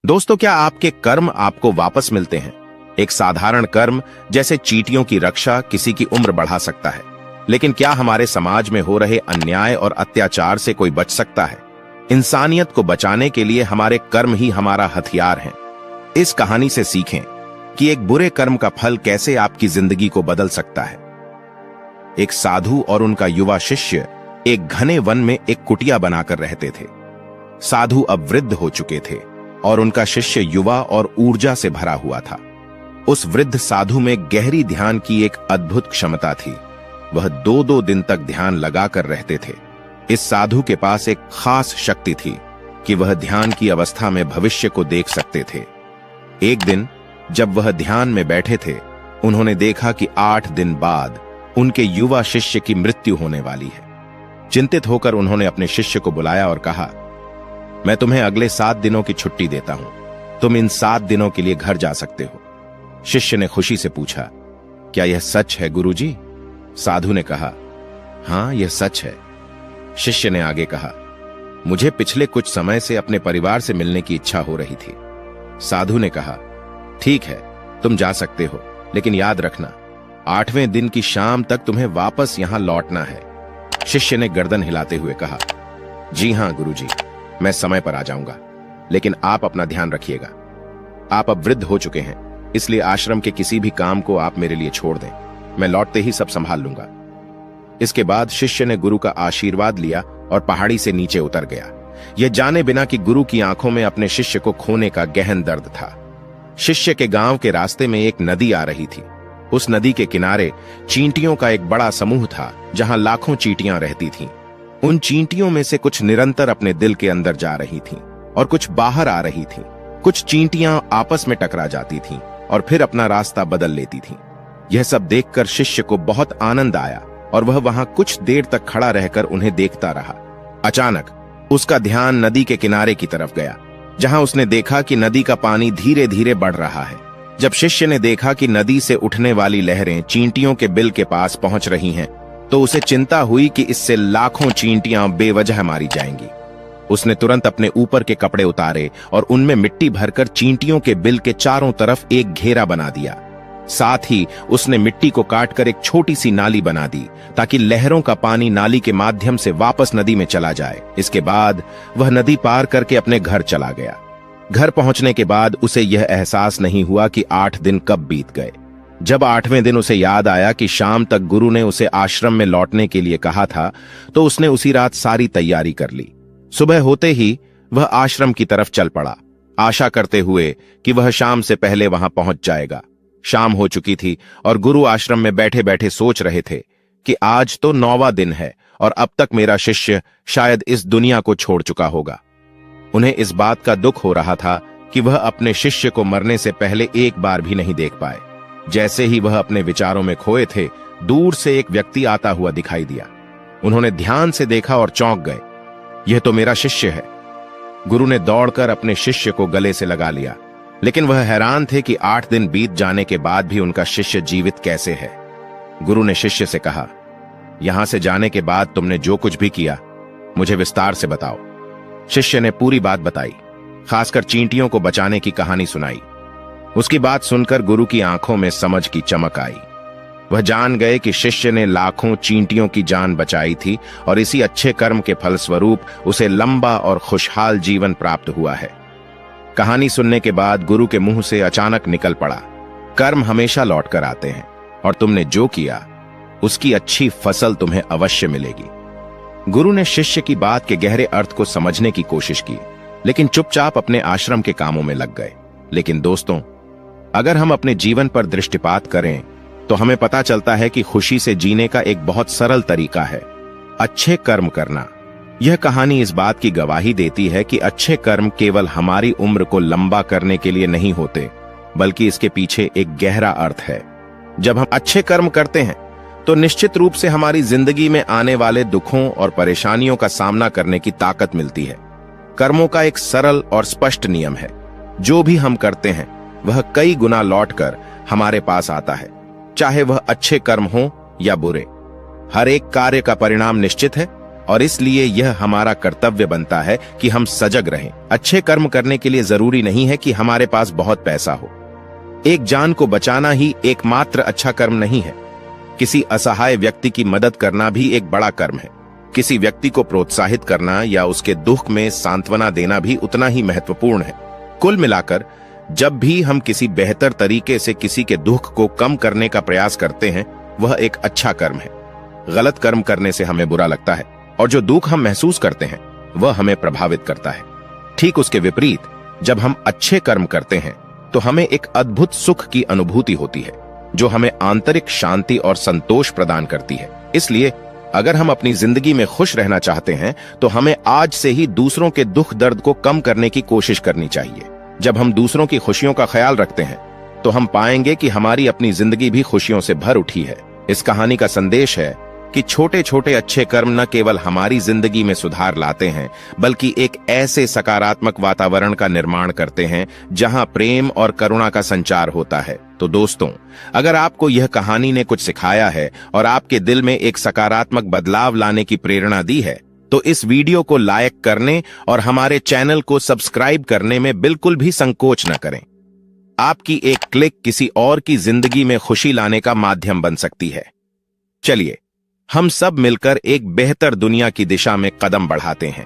दोस्तों, क्या आपके कर्म आपको वापस मिलते हैं? एक साधारण कर्म जैसे चींटियों की रक्षा किसी की उम्र बढ़ा सकता है, लेकिन क्या हमारे समाज में हो रहे अन्याय और अत्याचार से कोई बच सकता है? इंसानियत को बचाने के लिए हमारे कर्म ही हमारा हथियार हैं। इस कहानी से सीखें कि एक बुरे कर्म का फल कैसे आपकी जिंदगी को बदल सकता है। एक साधु और उनका युवा शिष्य एक घने वन में एक कुटिया बनाकर रहते थे। साधु अब वृद्ध हो चुके थे और उनका शिष्य युवा और ऊर्जा से भरा हुआ था। उस वृद्ध साधु में गहरी ध्यान की एक अद्भुत क्षमता थी। वह 2-2 दिन तक ध्यान लगाकर रहते थे। इस साधु के पास एक खास शक्ति थी कि वह ध्यान की अवस्था में भविष्य को देख सकते थे। एक दिन जब वह ध्यान में बैठे थे, उन्होंने देखा कि 8 दिन बाद उनके युवा शिष्य की मृत्यु होने वाली है। चिंतित होकर उन्होंने अपने शिष्य को बुलाया और कहा, मैं तुम्हें अगले 7 दिनों की छुट्टी देता हूं। तुम इन 7 दिनों के लिए घर जा सकते हो। शिष्य ने खुशी से पूछा, क्या यह सच है गुरुजी? साधु ने कहा, हां, यह सच है। शिष्य ने आगे कहा, मुझे पिछले कुछ समय से अपने परिवार से मिलने की इच्छा हो रही थी। साधु ने कहा, ठीक है, तुम जा सकते हो, लेकिन याद रखना 8वें दिन की शाम तक तुम्हें वापस यहां लौटना है। शिष्य ने गर्दन हिलाते हुए कहा, जी हां गुरुजी, मैं समय पर आ जाऊंगा, लेकिन आप अपना ध्यान रखिएगा। आप अब वृद्ध हो चुके हैं, इसलिए आश्रम के किसी भी काम को आप मेरे लिए छोड़ दें। मैं लौटते ही सब संभाल लूंगा। इसके बाद शिष्य ने गुरु का आशीर्वाद लिया और पहाड़ी से नीचे उतर गया, यह जाने बिना कि गुरु की आंखों में अपने शिष्य को खोने का गहन दर्द था। शिष्य के गांव के रास्ते में एक नदी आ रही थी। उस नदी के किनारे चींटियों का एक बड़ा समूह था, जहां लाखों चींटियां रहती थीं। उन चींटियों में से कुछ निरंतर अपने दिल के अंदर जा रही थीं और कुछ बाहर आ रही थीं। कुछ चींटियां आपस में टकरा जाती थीं और फिर अपना रास्ता बदल लेती थीं। यह सब देखकर शिष्य को बहुत आनंद आया और वह वहां कुछ देर तक खड़ा रहकर उन्हें देखता रहा। अचानक उसका ध्यान नदी के किनारे की तरफ गया, जहां उसने देखा कि नदी का पानी धीरे धीरे बढ़ रहा है। जब शिष्य ने देखा कि नदी से उठने वाली लहरें चींटियों के बिल के पास पहुंच रही हैं, तो उसे चिंता हुई कि इससे लाखों चींटियां बेवजह मारी जाएंगी। उसने तुरंत अपने ऊपर के कपड़े उतारे और उनमें मिट्टी भरकर चींटियों के बिल के चारों तरफ एक घेरा बना दिया। साथ ही उसने मिट्टी को काटकर एक छोटी सी नाली बना दी, ताकि लहरों का पानी नाली के माध्यम से वापस नदी में चला जाए। इसके बाद वह नदी पार करके अपने घर चला गया। घर पहुंचने के बाद उसे यह एहसास नहीं हुआ कि 8 दिन कब बीत गए। जब 8वें दिन उसे याद आया कि शाम तक गुरु ने उसे आश्रम में लौटने के लिए कहा था, तो उसने उसी रात सारी तैयारी कर ली। सुबह होते ही वह आश्रम की तरफ चल पड़ा, आशा करते हुए कि वह शाम से पहले वहां पहुंच जाएगा। शाम हो चुकी थी और गुरु आश्रम में बैठे बैठे सोच रहे थे कि आज तो 9वां दिन है और अब तक मेरा शिष्य शायद इस दुनिया को छोड़ चुका होगा। उन्हें इस बात का दुख हो रहा था कि वह अपने शिष्य को मरने से पहले एक बार भी नहीं देख पाए। जैसे ही वह अपने विचारों में खोए थे, दूर से एक व्यक्ति आता हुआ दिखाई दिया। उन्होंने ध्यान से देखा और चौंक गए, यह तो मेरा शिष्य है। गुरु ने दौड़कर अपने शिष्य को गले से लगा लिया, लेकिन वह हैरान थे कि 8 दिन बीत जाने के बाद भी उनका शिष्य जीवित कैसे है। गुरु ने शिष्य से कहा, यहां से जाने के बाद तुमने जो कुछ भी किया, मुझे विस्तार से बताओ। शिष्य ने पूरी बात बताई, खासकर चींटियों को बचाने की कहानी सुनाई। उसकी बात सुनकर गुरु की आंखों में समझ की चमक आई। वह जान गए कि शिष्य ने लाखों चींटियों की जान बचाई थी और इसी अच्छे कर्म के फलस्वरूप उसे लंबा और खुशहाल जीवन प्राप्त हुआ है। कहानी सुनने के बाद गुरु के मुंह से अचानक निकल पड़ा, कर्म हमेशा लौट कर आते हैं और तुमने जो किया उसकी अच्छी फसल तुम्हें अवश्य मिलेगी। गुरु ने शिष्य की बात के गहरे अर्थ को समझने की कोशिश की, लेकिन चुपचाप अपने आश्रम के कामों में लग गए। लेकिन दोस्तों, अगर हम अपने जीवन पर दृष्टिपात करें तो हमें पता चलता है कि खुशी से जीने का एक बहुत सरल तरीका है, अच्छे कर्म करना। यह कहानी इस बात की गवाही देती है कि अच्छे कर्म केवल हमारी उम्र को लंबा करने के लिए नहीं होते, बल्कि इसके पीछे एक गहरा अर्थ है। जब हम अच्छे कर्म करते हैं तो निश्चित रूप से हमारी जिंदगी में आने वाले दुखों और परेशानियों का सामना करने की ताकत मिलती है। कर्मों का एक सरल और स्पष्ट नियम है, जो भी हम करते हैं वह कई गुना लौटकर हमारे पास आता है, चाहे वह अच्छे कर्म हो या बुरे। हर एक कार्य का परिणाम निश्चित है और इसलिए यह हमारा कर्तव्य बनता है कि हम सजग रहें। अच्छे कर्म करने के लिए जरूरी नहीं है कि हमारे पास बहुत पैसा हो। एक जान को बचाना ही एकमात्र अच्छा कर्म नहीं है। किसी असहाय व्यक्ति की मदद करना भी एक बड़ा कर्म है। किसी व्यक्ति को प्रोत्साहित करना या उसके दुख में सांत्वना देना भी उतना ही महत्वपूर्ण है। कुल मिलाकर जब भी हम किसी बेहतर तरीके से किसी के दुख को कम करने का प्रयास करते हैं, वह एक अच्छा कर्म है। गलत कर्म करने से हमें बुरा लगता है और जो दुख हम महसूस करते हैं वह हमें प्रभावित करता है। ठीक उसके विपरीत, जब हम अच्छे कर्म करते हैं तो हमें एक अद्भुत सुख की अनुभूति होती है जो हमें आंतरिक शांति और संतोष प्रदान करती है। इसलिए अगर हम अपनी जिंदगी में खुश रहना चाहते हैं तो हमें आज से ही दूसरों के दुख दर्द को कम करने की कोशिश करनी चाहिए। जब हम दूसरों की खुशियों का ख्याल रखते हैं तो हम पाएंगे कि हमारी अपनी जिंदगी भी खुशियों से भर उठी है। इस कहानी का संदेश है कि छोटे छोटे अच्छे कर्म न केवल हमारी जिंदगी में सुधार लाते हैं, बल्कि एक ऐसे सकारात्मक वातावरण का निर्माण करते हैं जहां प्रेम और करुणा का संचार होता है। तो दोस्तों, अगर आपको यह कहानी ने कुछ सिखाया है और आपके दिल में एक सकारात्मक बदलाव लाने की प्रेरणा दी है, तो इस वीडियो को लाइक करने और हमारे चैनल को सब्सक्राइब करने में बिल्कुल भी संकोच न करें। आपकी एक क्लिक किसी और की जिंदगी में खुशी लाने का माध्यम बन सकती है। चलिए हम सब मिलकर एक बेहतर दुनिया की दिशा में कदम बढ़ाते हैं।